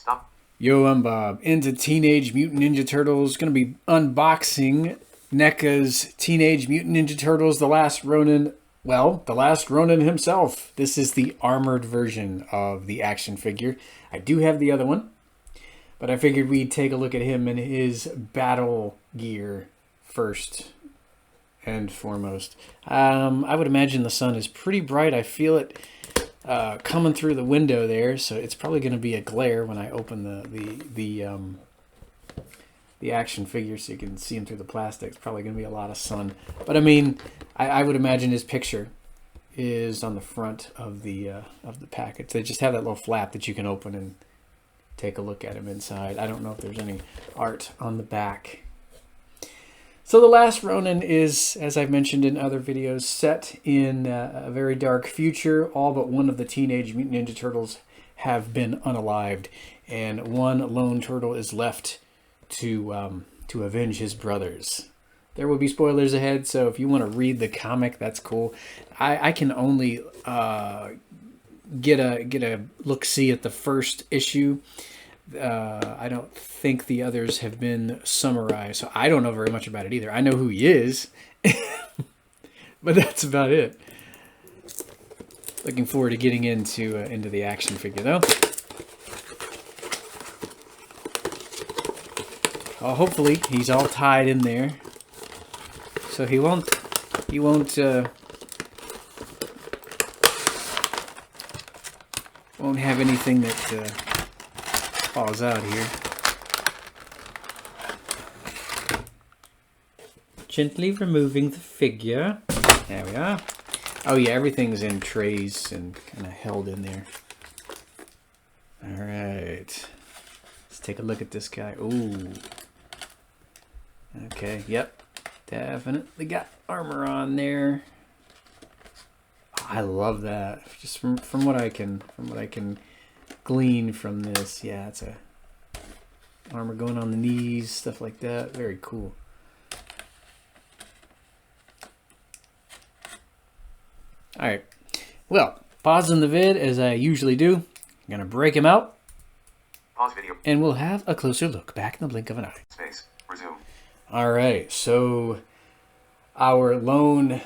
Stop. Yo, I'm Bob. Into Teenage Mutant Ninja Turtles. Gonna be unboxing NECA's Teenage Mutant Ninja Turtles, The Last Ronin. Well, The Last Ronin himself. This is the armored version of the action figure. I do have the other one, but I figured we'd take a look at him in his battle gear first and foremost. I would imagine the sun is pretty bright. I feel it coming through the window there, so it's probably going to be a glare when I open the action figure, so you can see him through the plastic. It's probably going to be a lot of sun, but I mean, I would imagine his picture is on the front of the package. They just have that little flap that you can open and take a look at him inside. I don't know if there's any art on the back. So The Last Ronin is, as I've mentioned in other videos, set in a very dark future. All but one of the Teenage Mutant Ninja Turtles have been unalived, and one lone turtle is left to avenge his brothers. There will be spoilers ahead, so if you want to read the comic, that's cool. I can only get a look-see at the first issue. I don't think the others have been summarized, so I don't know very much about it either. I know who he is, but that's about it. Looking forward to getting into the action figure, though. Hopefully he's all tied in there, so he won't have anything that falls out here. Gently removing the figure. There we are. Oh yeah, everything's in trays and kind of held in there. All right. Let's take a look at this guy. Ooh. Okay, yep. Definitely got armor on there. I love that. Just from what I can glean from this. Yeah, it's a armor going on the knees, stuff like that. Very cool. Alright, well, pausing the vid as I usually do. I'm gonna break him out. Pause video. And we'll have a closer look back in the blink of an eye. Space. Resume. Alright, so our lone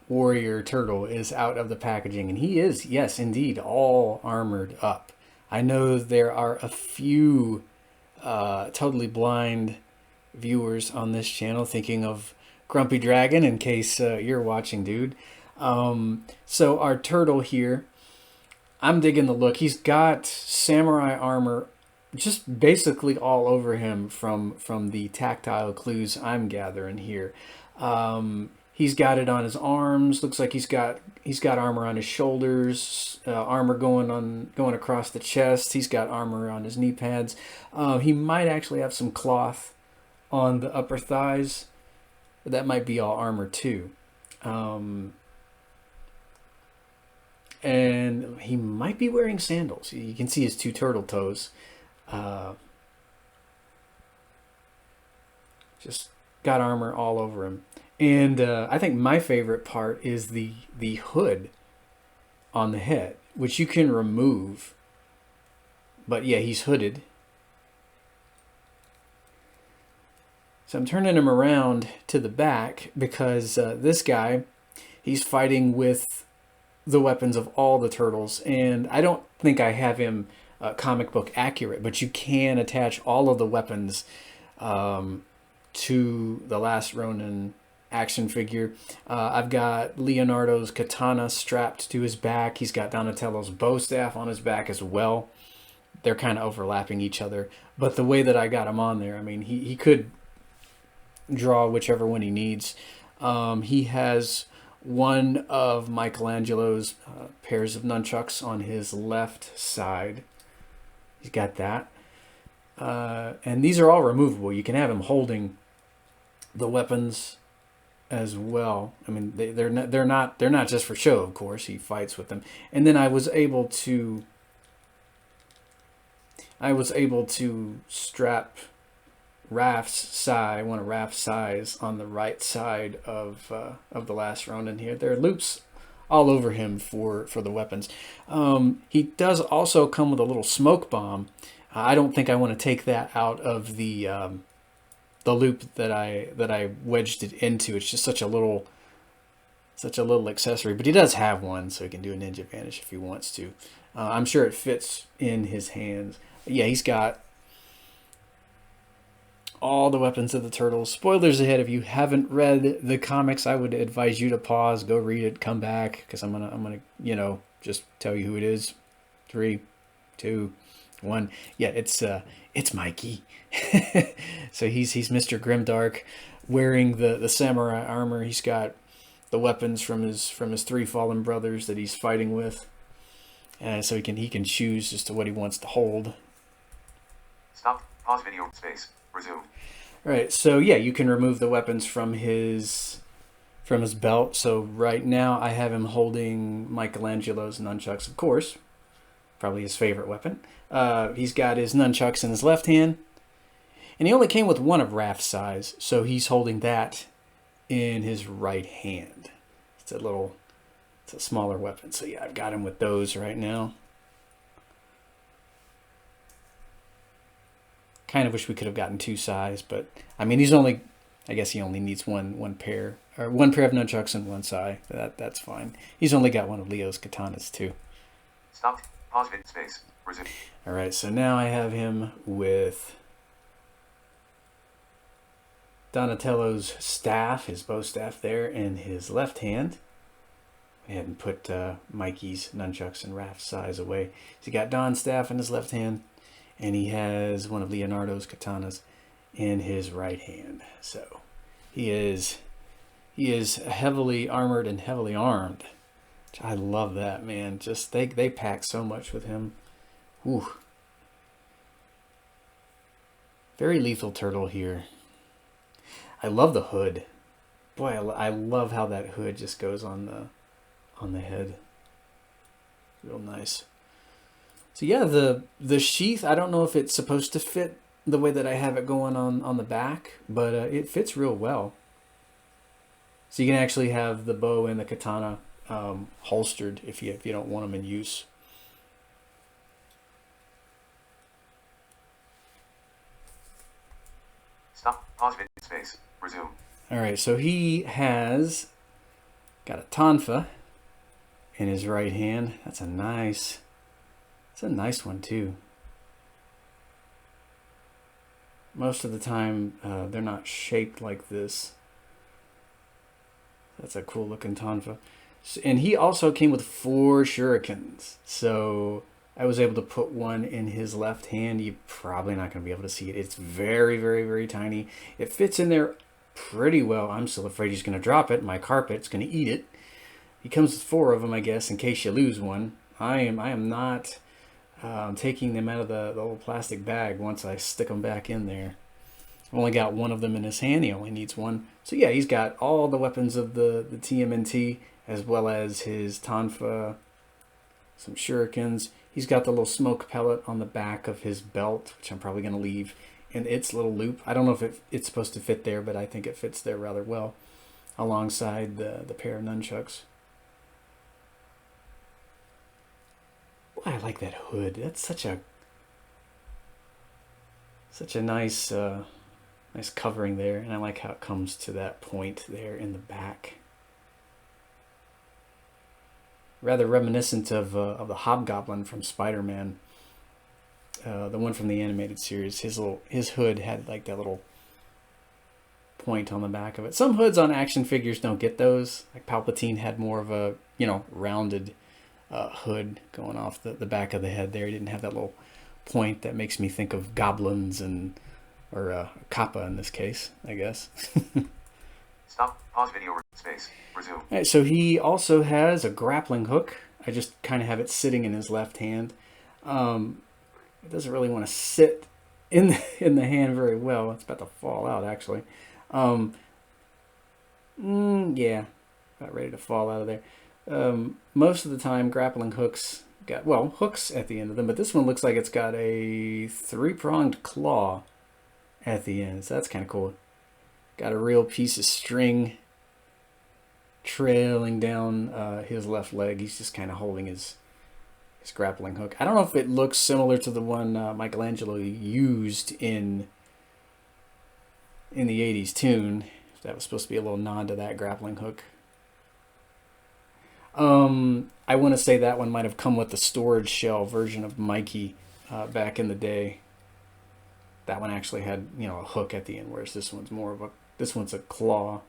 warrior turtle is out of the packaging, and he is, yes, indeed, all armored up. I know there are a few totally blind viewers on this channel thinking of Grumpy Dragon, in case you're watching, dude. So our turtle here, I'm digging the look. He's got samurai armor just basically all over him from the tactile clues I'm gathering here. He's got it on his arms. Looks like he's got armor on his shoulders, armor going across the chest. He's got armor on his knee pads. He might actually have some cloth on the upper thighs. That might be all armor too. And he might be wearing sandals. You can see his two turtle toes. Just got armor all over him. And I think my favorite part is the hood on the head, which you can remove. But yeah, he's hooded. So I'm turning him around to the back because this guy, he's fighting with the weapons of all the turtles. And I don't think I have him comic book accurate, but you can attach all of the weapons to the Last Ronin action figure. I've got Leonardo's katana strapped to his back. He's got Donatello's bow staff on his back as well. They're kind of overlapping each other, but the way that I got him on there, I mean, he could draw whichever one he needs. He has one of Michelangelo's pairs of nunchucks on his left side. He's got that. And these are all removable. You can have him holding the weapons as well. I mean, they're not just for show, of course. He fights with them. And then I was able to strap one of Raph's size on the right side of the Last Ronin here. There are loops all over him for the weapons. He does also come with a little smoke bomb I don't think I want to take that out of the loop that I wedged it into. It's just such a little accessory, but he does have one, so he can do a ninja vanish if he wants to. I'm sure it fits in his hands. But yeah, he's got all the weapons of the Turtles. Spoilers ahead. If you haven't read the comics, I would advise you to pause, go read it, come back, because I'm gonna just tell you who it is. 3, 2, 1. Yeah, it's Mikey. So he's Mr. Grimdark, wearing the samurai armor. He's got the weapons from his 3 fallen brothers that he's fighting with, so he can choose as to what he wants to hold. Stop. Pause video. Space. Resume. All right, so yeah, you can remove the weapons from his belt. So right now I have him holding Michelangelo's nunchucks, of course, probably his favorite weapon. He's got his nunchucks in his left hand, and he only came with one of Raph's size, so he's holding that in his right hand. It's a smaller weapon. So yeah, I've got him with those right now. Kind of wish we could have gotten 2 size, but I mean, I guess he only needs one pair of nunchucks and 1 sai. That's fine. He's only got one of Leo's katanas too. Stop. Pause vid. Space. Resume. All right, so now I have him with Donatello's staff, his bow staff there, in his left hand. And put Mikey's nunchucks and Raph's size away. So he got Don's staff in his left hand, and he has one of Leonardo's katanas in his right hand. So he is heavily armored and heavily armed. I love that, man. Just they pack so much with him. Whew. Very lethal turtle here. I love the hood. Boy, I love how that hood just goes on the head. Real nice. So yeah, the sheath, I don't know if it's supposed to fit the way that I have it going on the back, but it fits real well. So you can actually have the bow and the katana holstered if you don't want them in use. Stop. Pause vid. Space. Resume. All right, so he has got a tonfa in his right hand. That's a nice one too. Most of the time they're not shaped like this. That's a cool looking tonfa. And he also came with 4 shurikens, so I was able to put one in his left hand. You're probably not going to be able to see it. It's very, very, very tiny. It fits in there pretty well. I'm still afraid he's going to drop it. My carpet's going to eat it. He comes with 4 of them, I guess, in case you lose one. I am not taking them out of the old plastic bag once I stick them back in there. I've only got one of them in his hand. He only needs one. So yeah, he's got all the weapons of the TMNT, as well as his tonfa, some shurikens. He's got the little smoke pellet on the back of his belt, which I'm probably going to leave in its little loop. I don't know if it's supposed to fit there, but I think it fits there rather well, alongside the pair of nunchucks. Boy, I like that hood. That's such a nice nice covering there, and I like how it comes to that point there in the back. Rather reminiscent of the Hobgoblin from Spider-Man, the one from the animated series. His hood had like that little point on the back of it. Some hoods on action figures don't get those. Like Palpatine had more of a rounded hood going off the back of the head there. He didn't have that little point that makes me think of goblins or Kappa in this case, I guess. Stop. Pause video. Space. Resume. All right, so he also has a grappling hook. I just kind of have it sitting in his left hand. It doesn't really want to sit in the hand very well. It's about to fall out, actually. Yeah, about ready to fall out of there. Most of the time, grappling hooks got, hooks at the end of them, but this one looks like it's got a 3-pronged claw at the end, so that's kind of cool. Got a real piece of string trailing down his left leg. He's just kind of holding his His grappling hook. I don't know if it looks similar to the one Michelangelo used in the 80s tune. If that was supposed to be a little nod to that grappling hook. I want to say that one might have come with the storage shell version of Mikey back in the day. That one actually had, you know, a hook at the end, whereas this one's more of a, this one's a claw.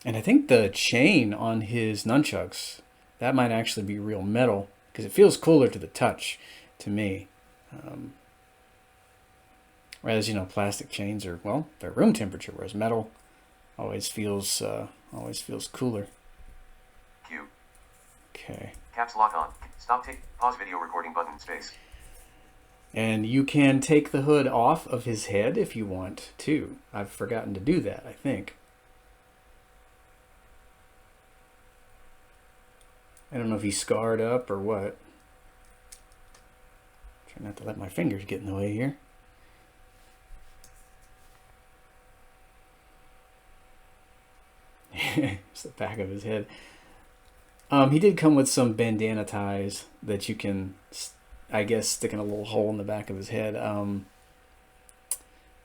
And I think the chain on his nunchucks, that might actually be real metal, because it feels cooler to the touch, to me. Whereas, you know, plastic chains are, well, they're room temperature, whereas metal always feels cooler. Q. Okay. Caps lock on. Stop. Pause video recording button. Space. And you can take the hood off of his head if you want to. I've forgotten to do that, I think. I don't know if he's scarred up or what. Try not to let my fingers get in the way here. It's the back of his head. He did come with some bandana ties that you can, I guess, stick in a little hole in the back of his head.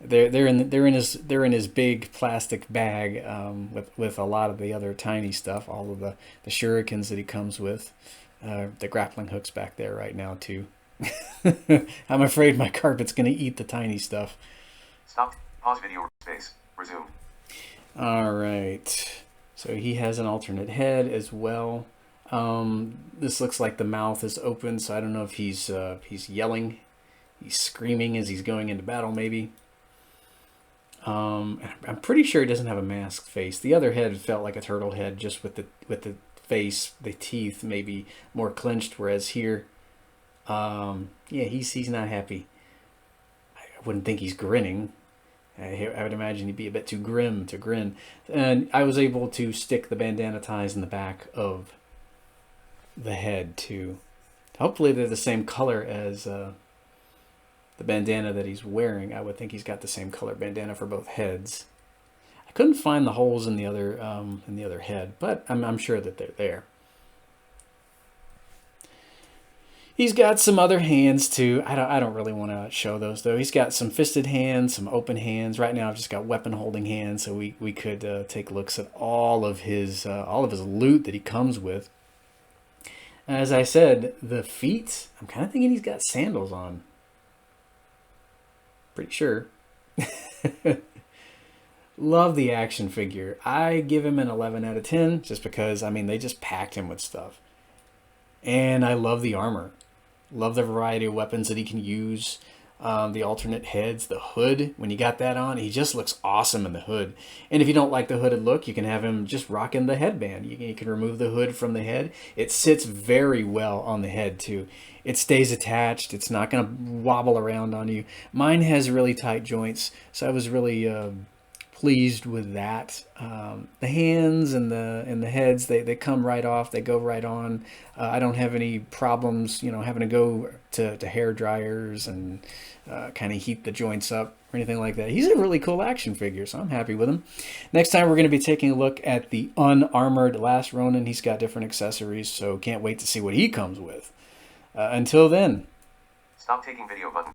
They're in his big plastic bag with a lot of the other tiny stuff, all of the shurikens that he comes with. The grappling hook's back there right now too. I'm afraid my carpet's gonna eat the tiny stuff. Stop. Pause video. Space. Resume. All right. So he has an alternate head as well. This looks like the mouth is open, so I don't know if he's yelling, he's screaming as he's going into battle, maybe. I'm pretty sure he doesn't have a masked face. The other head felt like a turtle head, just with the face, the teeth maybe more clenched, whereas here, yeah, he's not happy. I wouldn't think he's grinning. I would imagine he'd be a bit too grim to grin. And I was able to stick the bandana ties in the back of the head too. Hopefully they're the same color as the bandana that he's wearing. I would think he's got the same color bandana for both heads. I couldn't find the holes in the other head, but I'm sure that they're there. He's got some other hands too. I don't really want to show those though. He's got some fisted hands, some open hands. Right now I've just got weapon holding hands, so we could take looks at all of his loot that he comes with. As I said, the feet, I'm kind of thinking he's got sandals on. Pretty sure. Love the action figure. I give him an 11 out of 10 just because, I mean, they just packed him with stuff. And I love the armor. Love the variety of weapons that he can use. The alternate heads, the hood. When you got that on, he just looks awesome in the hood. And if you don't like the hooded look, you can have him just rocking the headband. You can remove the hood from the head. It sits very well on the head too. It stays attached. It's not going to wobble around on you. Mine has really tight joints, so I was really pleased with that. The hands and the heads, they come right off. They go right on. I don't have any problems, you know, having to go to hair dryers and kind of heat the joints up or anything like that. He's a really cool action figure, so I'm happy with him. Next time we're going to be taking a look at the unarmored Last Ronin. He's got different accessories, so can't wait to see what he comes with. Until then. Stop taking video button.